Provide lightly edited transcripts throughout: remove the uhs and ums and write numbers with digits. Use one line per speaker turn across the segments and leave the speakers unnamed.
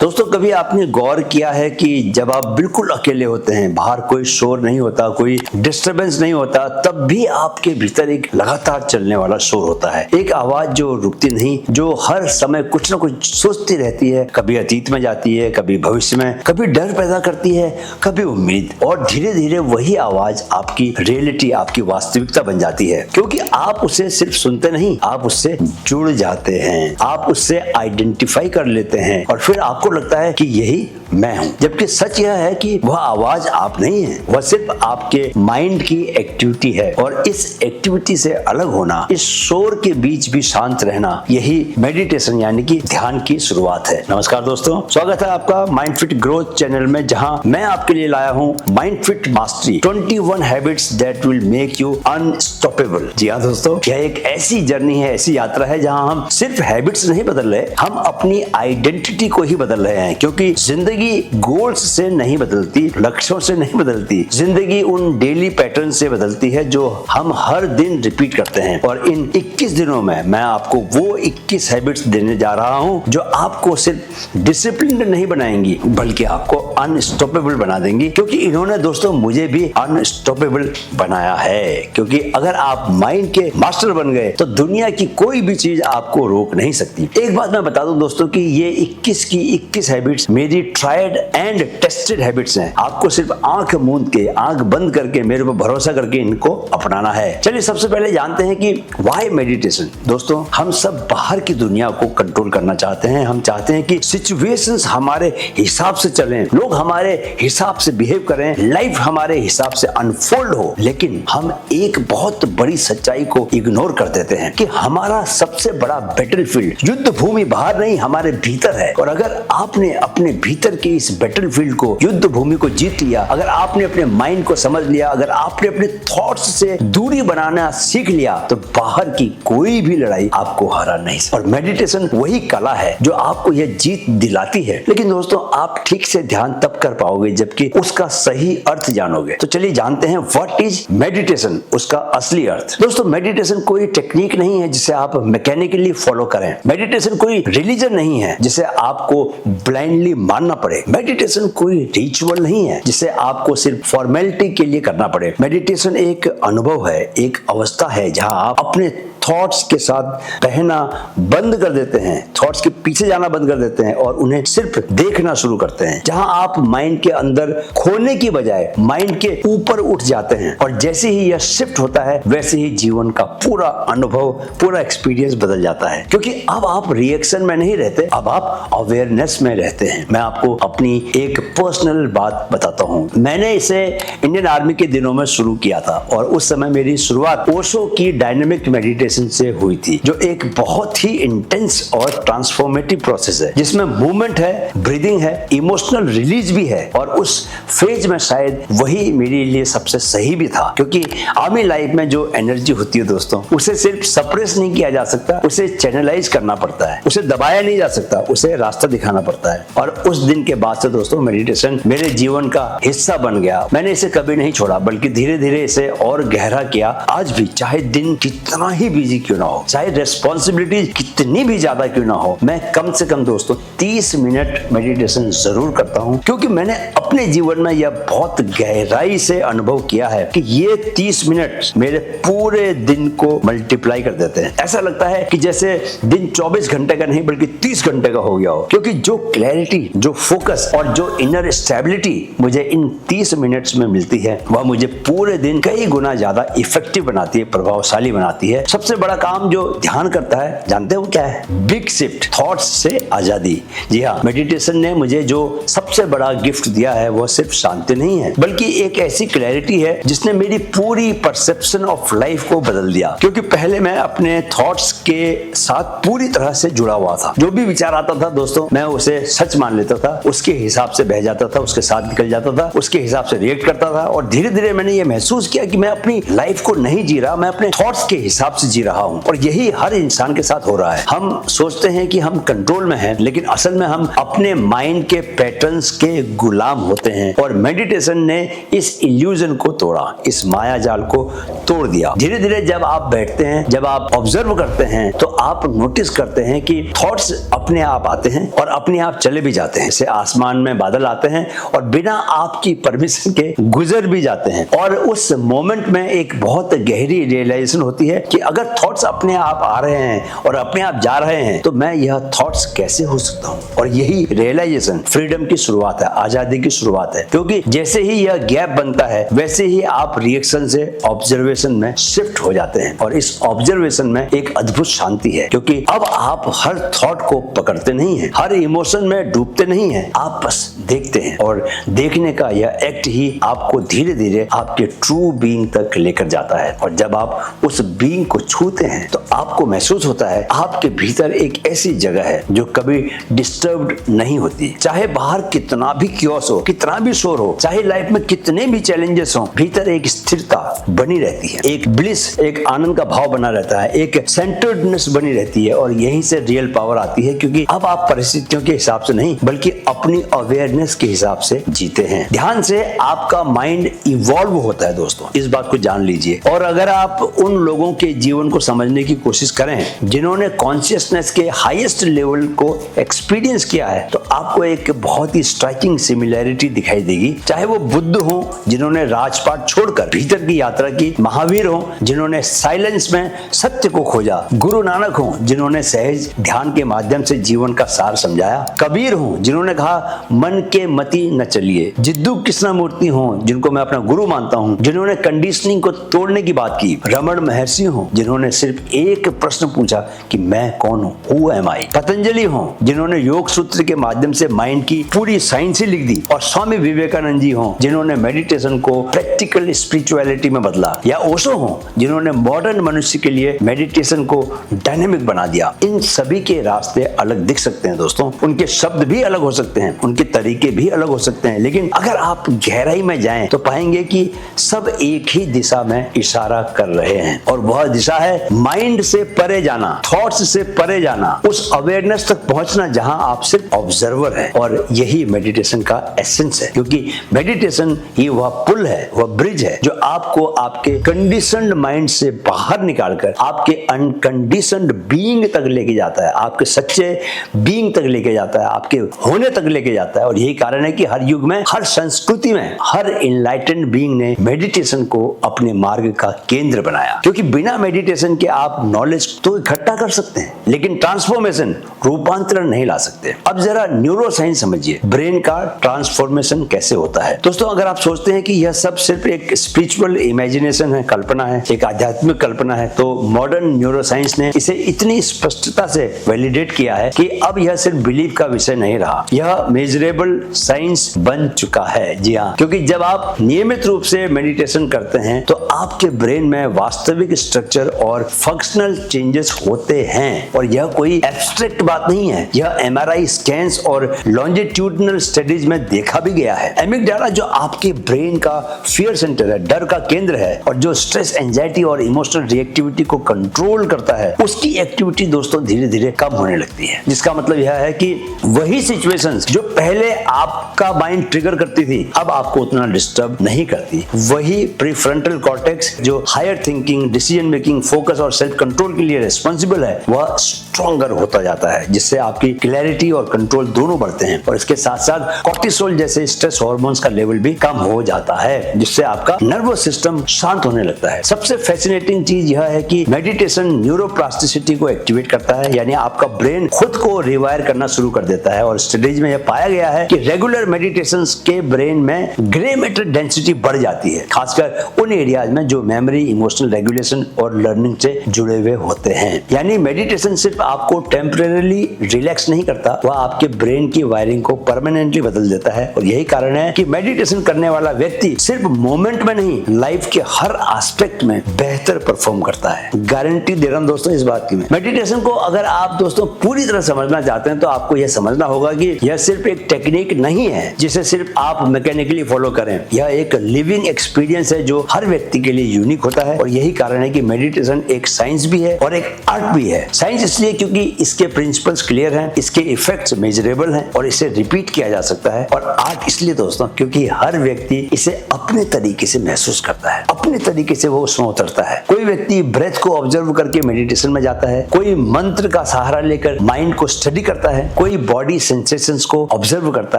दोस्तों, कभी आपने गौर किया है कि जब आप बिल्कुल अकेले होते हैं, बाहर कोई शोर नहीं होता, कोई डिस्टरबेंस नहीं होता, तब भी आपके भीतर एक लगातार चलने वाला शोर होता है। एक आवाज जो रुकती नहीं, जो हर समय कुछ ना कुछ सोचती रहती है। कभी अतीत में जाती है, कभी भविष्य में, कभी डर पैदा करती है, कभी उम्मीद, और धीरे धीरे वही आवाज आपकी रियलिटी, आपकी वास्तविकता बन जाती है। क्योंकि आप उसे सिर्फ सुनते नहीं, आप उससे जुड़ जाते हैं, आप उससे आइडेंटिफाई कर लेते हैं और फिर आपको लगता है कि यही मैं हूं। जबकि सच यह है कि वह आवाज आप नहीं है, वह सिर्फ आपके माइंड की एक्टिविटी है। और इस एक्टिविटी से अलग होना, इस शोर के बीच भी शांत रहना, यही मेडिटेशन यानी कि ध्यान की शुरुआत है। नमस्कार दोस्तों, स्वागत है आपका माइंड फिट ग्रोथ चैनल में, जहां मैं आपके लिए लाया हूं mind fit mastery 21 habits that will make you unstoppable. जी हाँ दोस्तों, यह एक ऐसी जर्नी है, ऐसी यात्रा है जहां हम सिर्फ हैबिट्स नहीं बदल रहे, हम अपनी आइडेंटिटी को ही बदल रहे हैं। क्योंकि जिंदगी गोल्स से नहीं बदलती, लक्ष्यों से नहीं बदलती, जिंदगी उन डेली पैटर्न से बदलती है जो हम हर दिन रिपीट करते हैं। और इन 21 दिनों में मैं आपको वो 21 हैबिट्स देने जा रहा हूं जो आपको सिर्फ डिसिप्लिन्ड नहीं बनाएंगी, बल्कि आपको अनस्टॉपेबल बना देंगी। क्योंकि इन्होंने दोस्तों मुझे भी अनस्टॉपेबल बनाया है। क्योंकि अगर आप माइंड के मास्टर बन गए तो दुनिया की कोई भी चीज आपको रोक नहीं सकती। एक बात मैं बता दूं दोस्तों कि ये 21 की 21 हैबिट्स मेरी ट्राइड एंड टेस्टेड हैबिट्स हैं। आपको सिर्फ आंख मूंद के, आंख बंद करके, मेरे पर भरोसा करके इनको अपनाना है। चलिए सबसे पहले जानते हैं कि व्हाई मेडिटेशन। दोस्तों, हम सब बाहर की दुनिया को कंट्रोल करना चाहते हैं। हम चाहते हैं कि सिचुएशंस हमारे हिसाब से चलें, लोग हमारे हिसाब से बिहेव करें, लाइफ हमारे हिसाब से अनफोल्ड हो। लेकिन हम एक बहुत बड़ी सच्चाई को इग्नोर कर देते हैं कि हमारा सबसे बड़ा बैटलफील्ड, युद्ध भूमि बाहर नहीं, हमारे भीतर है। और अगर आपने अपने भीतर के इस बैटलफील्ड को, युद्ध भूमि को जीत लिया, अगर आपने अपने माइंड को समझ लिया, अगर आपने अपने थॉट्स से दूरी बनाना सीख लिया, तो बाहर की कोई भी लड़ाई आपको हरा नहीं सकती। और मेडिटेशन वही कला है जो आपको यह जीत दिलाती है। लेकिन दोस्तों, आप ठीक से ध्यान तब कर पाओगे जबकि उसका सही अर्थ जानोगे। तो चलिए जानते हैं व्हाट इज मेडिटेशन, उसका असली अर्थ। दोस्तों, मेडिटेशन कोई टेक्निक नहीं है जिसे आप मैकेनिकली फॉलो करें। मेडिटेशन कोई रिलीजन नहीं है जिसे आपको ब्लाइंडली मानना पड़े। मेडिटेशन कोई रिचुअल नहीं है जिसे आपको सिर्फ फॉर्मेलिटी के लिए करना पड़े। मेडिटेशन एक अनुभव है, एक अवस्था है जहां आप अपने थॉट्स के साथ बहना बंद कर देते हैं, थॉट्स के पीछे जाना बंद कर देते हैं और उन्हें सिर्फ देखना शुरू करते हैं। जहां आप माइंड के अंदर खोने की बजाय माइंड के ऊपर उठ जाते हैं। और जैसे ही यह शिफ्ट होता है, वैसे ही जीवन का पूरा अनुभव, पूरा एक्सपीरियंस बदल जाता है। क्योंकि अब आप रिएक्शन में नहीं रहते, अब आप अवेयरनेस में रहते हैं। मैं आपको अपनी एक पर्सनल बात बताता हूँ। मैंने इसे इंडियन आर्मी के दिनों में शुरू किया था और उस समय मेरी शुरुआत ओशो की डायनेमिक मेडिटेशन से हुई थी, जो एक बहुत ही इंटेंस और ट्रांसफॉर्मेटिव प्रोसेस है, जिसमें मूवमेंट है, ब्रीदिंग है, इमोशनल रिलीज भी है। और उस फेज में शायद वही मेरे लिए सबसे सही भी था। क्योंकि आर्मी लाइफ में जो एनर्जी होती है दोस्तों, उसे सिर्फ सप्रेस नहीं किया जा सकता, उसे चैनलाइज करना पड़ता है, उसे दबाया नहीं जा सकता, उसे रास्ता दिखाना पड़ता है। और उस दिन के बाद से दोस्तों मेडिटेशन मेरे जीवन का हिस्सा बन गया। मैंने इसे कभी नहीं छोड़ा, बल्कि धीरे धीरे इसे और गहरा किया। आज भी चाहे दिन कितना ही बिजी क्यों ना हो, चाहे रेस्पॉन्सिबिलिटी कितनी भी ज्यादा क्यों ना हो, मैं कम से कम दोस्तों 30 मिनट मेडिटेशन जरूर करता हूं। क्योंकि मैंने अपने जीवन में यह बहुत गहराई से अनुभव किया है कि ये 30 मिनट मेरे पूरे दिन को मल्टीप्लाई कर देते हैं। ऐसा लगता है कि जैसे दिन 24 घंटे का नहीं बल्कि 30 घंटे का हो गया हो। क्योंकि जो क्लैरिटी, जो फोकस और जो इनर स्टेबिलिटी मुझे इन 30 मिनट्स में मिलती है, वह मुझे पूरे दिन कई गुना ज्यादा इफेक्टिव बनाती है, प्रभावशाली बनाती है। सबसे बड़ा काम जो ध्यान करता है, जानते हो क्या है? बिग शिफ्ट, थॉट्स से आजादी। जी हाँ, मेडिटेशन ने मुझे जो सबसे बड़ा गिफ्ट दिया है वो सिर्फ शांति नहीं है, बल्कि एक ऐसी क्लैरिटी है जिसने मेरी पूरी परसेप्शन ऑफ लाइफ को बदल दिया। क्योंकि पहले मैं अपने थॉट्स के साथ पूरी तरह से जुड़ा हुआ था। जो भी विचार आता था दोस्तों, मैं उसे सच मान लेता था, उसके हिसाब से बह जाता था, उसके साथ निकल जाता था, उसके हिसाब से रिएक्ट करता था। और धीरे धीरे मैंने ये महसूस किया कि मैं अपनी लाइफ को नहीं जी रहा, मैं अपने थॉट्स के हिसाब से जी रहा हूं। और यही हर इंसान के साथ हो रहा है। हम सोचते हैं कि हम कंट्रोल में हैं, लेकिन असल में हम अपने माइंड के पैटर्न्स के गुलाम होते हैं और मेडिटेशन ने इस इल्यूजन को तोड़ा, इस माया जाल को तोड़ दिया। धीरे धीरे जब आप बैठते हैं, जब आप ऑब्जर्व करते हैं तो आप नोटिस करते हैं कि थॉट्स अपने आप आते हैं और अपने आप चले भी जाते हैं। जैसे आसमान में बादल आते हैं और बिना आपकी परमिशन के गुजर भी जाते हैं। और उस मोमेंट में एक बहुत गहरी रियलाइजेशन होती है कि अगर थॉट्स अपने आप आ रहे हैं और अपने आप जा रहे हैं तो मैं यह थॉट्स कैसे हो सकता हूँ। और यही रियलाइजेशन फ्रीडम की शुरुआत है, आजादी की शुरुआत है। क्योंकि जैसे ही यह गैप बनता है वैसे ही आप रिएक्शन से ऑब्जर्वेशन में शिफ्ट हो जाते हैं। और इस ऑब्जर्वेशन में एक अद्भुत शांति है, क्योंकि अब आप हर थॉट को पकड़ते नहीं हैं, हर इमोशन में डूबते नहीं हैं, आप बस देखते हैं। और देखने का यह एक्ट ही आपको धीरे धीरे आपके ट्रू बीइंग तक लेकर जाता है। और जब आप उस बीइंग को छूते हैं तो आपको महसूस होता है आपके भीतर एक ऐसी जगह है जो कभी डिस्टर्ब्ड नहीं होती। चाहे बाहर कितना भी क्योस हो, कितना भी शोर हो, चाहे लाइफ में कितने भी चैलेंजेस हो, भीतर एक स्थिरता बनी रहती है, एक ब्लिस, एक आनंद का भाव बना रहता है, एक सेंटर्डनेस बनी रहती है। और यहीं से रियल पावर आती है, क्योंकि अब आप परिस्थितियों के हिसाब से नहीं बल्कि अपनी अवेयरनेस के हिसाब से जीते हैं। ध्यान से आपका माइंड इवॉल्व होता है दोस्तों, इस बात को जान लीजिए। और अगर आप उन लोगों के जीवन को समझने की कोशिश करें जिन्होंने कॉन्शियसनेस के हाईएस्ट लेवल को एक्सपीरियंस किया है तो आपको एक बहुत ही स्ट्राइकिंग सिमिलैरिटी दिखाई देगी। चाहे वो बुद्ध हो जिन्होंने राजपाट छोड़कर भीतर की यात्रा की, महावीर हो जिन्होंने साइलेंस में सत्य को खोजा, गुरु नानक हो जिन्होंने सहज ध्यान के माध्यम से जीवन का सार समझाया, कबीर हो जिन्होंने कहा मन के मति न चलिए, जिद्दू कृष्णमूर्ति हो जिनको मैं अपना गुरु मानता हूं, जिन्होंने कंडीशनिंग को तोड़ने की बात की, रमण महर्षि हो जिन्होंने सिर्फ एक प्रश्न पूछा कि मैं कौन हूं, हु एम आई, पतंजलि हो जिन्होंने योग सूत्र के माध्यम से माइंड की पूरी साइंस ही लिख दी, और स्वामी विवेकानंद जी हो जिन्होंने मेडिटेशन को प्रैक्टिकल स्पिरिचुअलिटी में बदला, या ओशो हो जिन्होंने मॉडर्न मनुष्य के लिए मेडिटेशन को डायनेमिक बना दिया। इन सभी के रास्ते अलग दिख सकते हैं दोस्तों, उनके शब्द भी अलग हो सकते हैं, उनके तरीके भी अलग हो सकते हैं, लेकिन अगर आप गहराई में जाएं तो पाएंगे कि सब एक ही दिशा में इशारा कर रहे हैं। और वह दिशा है माइंड से परे जाना, थॉट्स से परे जाना, उस अवेयरनेस तक पहुंचना जहां आप सिर्फ ऑब्जर्वर हैं। और यही मेडिटेशन का एसेंस है, क्योंकि मेडिटेशन ही वह पुल है, वह ब्रिज है जो आपको आपके कंडीशनड माइंड से बाहर निकालकर आपके अनकंडीशनड बीइंग तक लेके जाता है, आपके सच्चे बीइंग तक लेके जाता है, आपके होने तक लेके जाता है। और यही कारण है कि हर युग में, हर संस्कृति में, हर इनलाइटेंड बीइंग ने मेडिटेशन को अपने मार्ग का केंद्र बनाया। क्योंकि बिना मेडिटेशन के आप नॉलेज तो इकट्ठा कर सकते हैं लेकिन ट्रांसफॉर्मेशन, रूपांतरण नहीं ला सकते। अब जरा न्यूरो साइंस समझिए, ब्रेन का ट्रांसफॉर्मेशन कैसे होता है। दोस्तों अगर आप सोचते हैं कि यह सब सिर्फ एक स्पिरिचुअल इमेजिनेशन है, कल्पना है, एक आध्यात्मिक कल्पना है, तो मॉडर्न न्यूरो साइंस ने इसे इतनी स्पष्टता से वैलिडेट किया है कि अब यह सिर्फ बिलीव का विषय नहीं रहा, यह मेजरेबल साइंस बन चुका है। जी हाँ, क्योंकि जब आप नियमित रूप से मेडिटेशन करते हैं तो आपके ब्रेन में वास्तविक स्ट्रक्चर और फंक्शनल चेंजेस होते हैं। और यह कोई एब्स्ट्रैक्ट बात नहीं है, यह एमआरआई स्कैन्स और लॉन्जिट्यूडनल स्टडीज में देखा भी गया है। एमिगडाला जो आपके ब्रेन का फियर सेंटर है, डर का केंद्र है, और जो स्ट्रेस, एंजाइटी और इमोशनल रिएक्टिविटी को कंट्रोल करता है, उसकी एक्टिविटी दोस्तों धीरे धीरे कम होने लगती है। जिसका मतलब यह है कि वही सिचुएशंस जो पहले आपका माइंड ट्रिगर करती थी अब आपको उतना डिस्टर्ब नहीं करती। वही प्रीफ्रंटल कॉर्टेक्स जो higher thinking, decision making, focus और सेल्फ कंट्रोल के लिए रिस्पॉन्सिबल है, वह स्ट्रॉन्गर होता जाता है, जिससे आपकी क्लैरिटी और कंट्रोल दोनों बढ़ते हैं। और इसके साथ साथ कॉर्टिसोल जैसे स्ट्रेस हार्मोन्स का लेवल भी कम हो जाता है, जिससे आपका नर्वस सिस्टम शांत होने लगता है। सबसे फैसिनेटिंग चीज यह है कि मेडिटेशन न्यूरोप्लास्टिसिटी को एक्टिवेट करता है, यानी आपका ब्रेन खुद को रिवायर करना शुरू कर देता है। और स्टडीज में यह पाया गया है कि रेगुलर मेडिटेशन के ब्रेन में ग्रे मैटर डेंसिटी बढ़ जाती है, खासकर उन एरियाज में जो मेमोरी, इमोशनल रेगुलेशन और लर्निंग से जुड़े हुए होते हैं। यानी मेडिटेशन सिर्फ आपको टेम्परेरी रिलैक्स नहीं करता, वह आपके ब्रेन की वायरिंग को परमानेंटली बदल देता है। और यही कारण है कि मेडिटेशन करने वाला व्यक्ति सिर्फ मोमेंट में नहीं, लाइफ के हर एस्पेक्ट में बेहतर परफॉर्म करता है। गारंटी दे रहा हूं दोस्तों इस बात की मैं। मेडिटेशन को अगर आप दोस्तों पूरी तरह समझना चाहते हैं तो आपको यह समझना होगा कि यह सिर्फ एक टेक्निक नहीं है जिसे सिर्फ आप मैकेनिकली फॉलो करें। यह एक लिविंग एक्सपीरियंस है जो हर व्यक्ति के लिए यूनिक होता है। और यही कारण है कि मेडिटेशन एक साइंस भी है और एक आर्ट भी है। साइंस इसलिए क्योंकि इसके प्रिंसिपल्स क्लियर हैं, इसके इफेक्ट्स मेजरेबल हैं और इसे रिपीट किया जा सकता है। और आर्ट इसलिए दोस्तों क्योंकि हर व्यक्ति इसे अपने तरीके से महसूस करता है, अपने तरीके से वो उसमें उतरता है। कोई व्यक्ति ब्रेथ को ऑब्जर्व करके मेडिटेशन में जाता है, कोई मंत्र का सहारा लेकर माइंड को स्टडी करता है, कोई बॉडी सेंसेशंस को ऑब्जर्व करता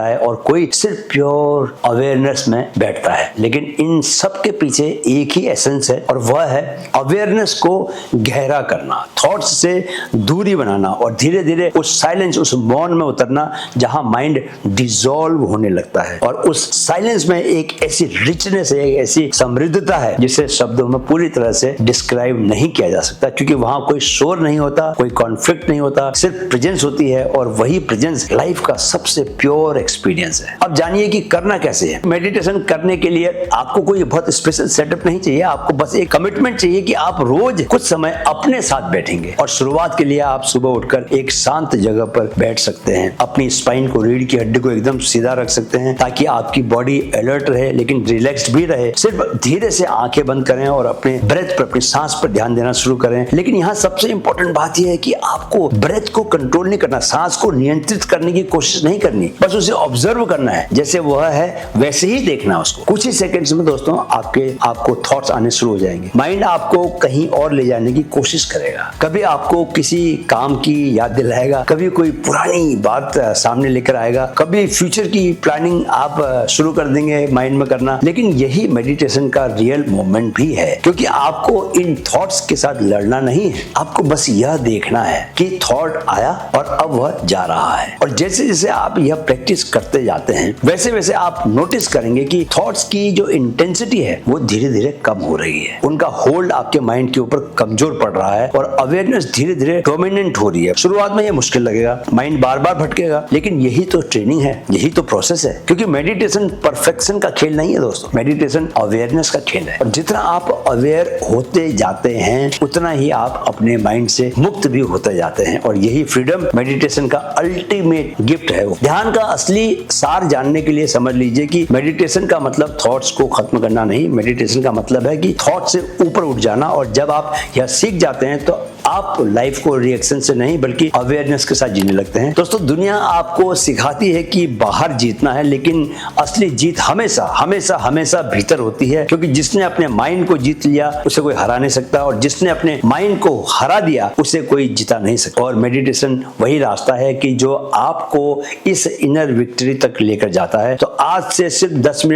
है और कोई सिर्फ प्योर अवेयरनेस में बैठता है। लेकिन इन सब के पीछे एक ही एसेंस है और वह है अवेयरनेस को गहरा करना, थॉट्स से दूरी बनाना और धीरे धीरे उस साइलेंस, उस मौन में उतरना जहां माइंड डिसॉल्व होने लगता है। और उस साइलेंस में एक ऐसी रिचनेस है, एक ऐसी समृद्धता है जिसे शब्दों में पूरी तरह से डिस्क्राइब नहीं किया जा सकता, क्योंकि वहां कोई शोर नहीं होता, कोई कॉन्फ्लिक्ट नहीं होता, सिर्फ प्रेजेंस होती है और वही प्रेजेंस लाइफ का सबसे प्योर एक्सपीरियंस है। अब जानिए कि करना कैसे है। मेडिटेशन करने के लिए आपको कोई बहुत स्पेशल सेटअप नहीं चाहिए, आपको बस एक कमिटमेंट चाहिए कि आप रोज कुछ समय अपने साथ बैठेंगे। और शुरुआत के लिए आप सुबह उठकर एक शांत जगह पर बैठ सकते हैं, अपनी स्पाइन को, रीढ़ की हड्डी को एकदम सीधा रख सकते हैं ताकि आपकी बॉडी अलर्ट रहे लेकिन रिलैक्स्ड भी रहे। सिर्फ धीरे से आंखें बंद करें और अपने ब्रेथ पर, अपनी सांस पर ध्यान देना शुरू करें। लेकिन यहाँ सबसे इंपॉर्टेंट बात यह है कि आपको ब्रेथ को कंट्रोल नहीं करना, सांस को नियंत्रित करने की कोशिश नहीं करनी, बस उसे ऑब्जर्व करना है, जैसे वह है वैसे ही देखना उसको। कुछ ही सेकंड्स में दोस्तों आपको थॉट्स आने शुरू हो जाएंगे। माइंड आपको कहीं और ले जाने की कोशिश करेगा, कभी आपको किसी काम की याद दिलाएगा, कभी कोई पुरानी बात सामने लेकर आएगा, कभी फ्यूचर की प्लानिंग आप शुरू कर देंगे माइंड में करना। लेकिन यही मेडिटेशन का रियल मोमेंट भी है, क्योंकि आपको इन थॉट्स के साथ लड़ना नहीं है, आपको बस यह देखना है कि थॉट आया और अब वह जा रहा है। और जैसे जैसे आप यह प्रैक्टिस करते जाते हैं वैसे वैसे आप नोटिस करेंगे कि थॉट्स की जो इंटेंसिटी है वो धीरे धीरे कम हो रही है, उनका होल्ड आपके माइंड के ऊपर कमजोर पड़ रहा है और अवेयरनेस धीरे धीरे डोमिनेंट हो रही है। शुरुआत में यह मुश्किल लगेगा, माइंड बार बार भटकेगा, लेकिन यही तो ट्रेनिंग है, यही तो प्रोसेस है। क्योंकि मेडिटेशन परफेक्शन का खेल नहीं है दोस्तों, मेडिटेशन अवेयरनेस का खेल है। और जितना आप अवेयर होते जाते हैं उतना ही आप अपने माइंड से मुक्त भी होते जाते हैं। और यही फ्रीडम मेडिटेशन का अल्टीमेट गिफ्ट है। ध्यान का असली सार जानने के लिए समझ लीजिए कि मेडिटेशन का मतलब थॉट्स को खत्म करना नहीं, मेडिटेशन का मतलब है कि थॉट से ऊपर उठ जाना। और जब आप यह सीख जाते हैं तो आप लाइफ को रिएक्शन से नहीं बल्कि अवेयरनेस के साथ जीने लगते हैं। दोस्तों, दुनिया आपको सिखाती है कि बाहर जीतना है, लेकिन असली जीत हमेशा हमेशा हमेशा भीतर होती है। क्योंकि जिसने अपने माइंड को जीत लिया उसे कोई हरा नहीं सकता, और जिसने अपने माइंड को हरा दिया उसे कोई जिता नहीं सकता। और मेडिटेशन वही रास्ता है कि जो आपको इस इनर विक्ट्री तक लेकर जाता है। तो आज से सिर्फ 10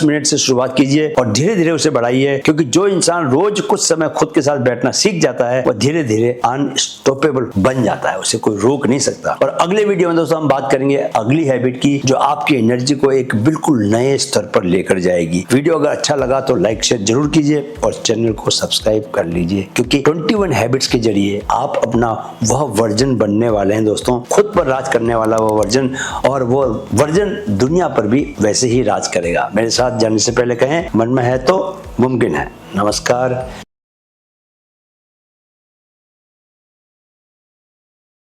मिनट से शुरुआत कीजिए और धीरे धीरे उसे बढ़ाइए। क्योंकि जो इंसान रोज कुछ समय खुद के साथ बैठना सीख जाता है वह धीरे धीरे अनस्टॉपेबल बन जाता है, उसे कोई रोक नहीं सकता। और अगले वीडियो में दोस्तों हम बात करेंगे अगली हैबिट की जो आपकी एनर्जी को एक बिल्कुल नए स्तर पर लेकर जाएगी। वीडियो अगर अच्छा लगा तो लाइक शेयर जरूर कीजिए और चैनल को सब्सक्राइब कर लीजिए, क्योंकि 21 हैबिट्स के जरिए आप अपना वह वर्जन बनने वाले हैं दोस्तों, खुद पर राज करने वाला वह वर्जन, और वो वर्जन दुनिया पर भी वैसे ही राज करेगा। मेरे साथ जाने से पहले कहें, मन में है तो मुमकिन है। नमस्कार।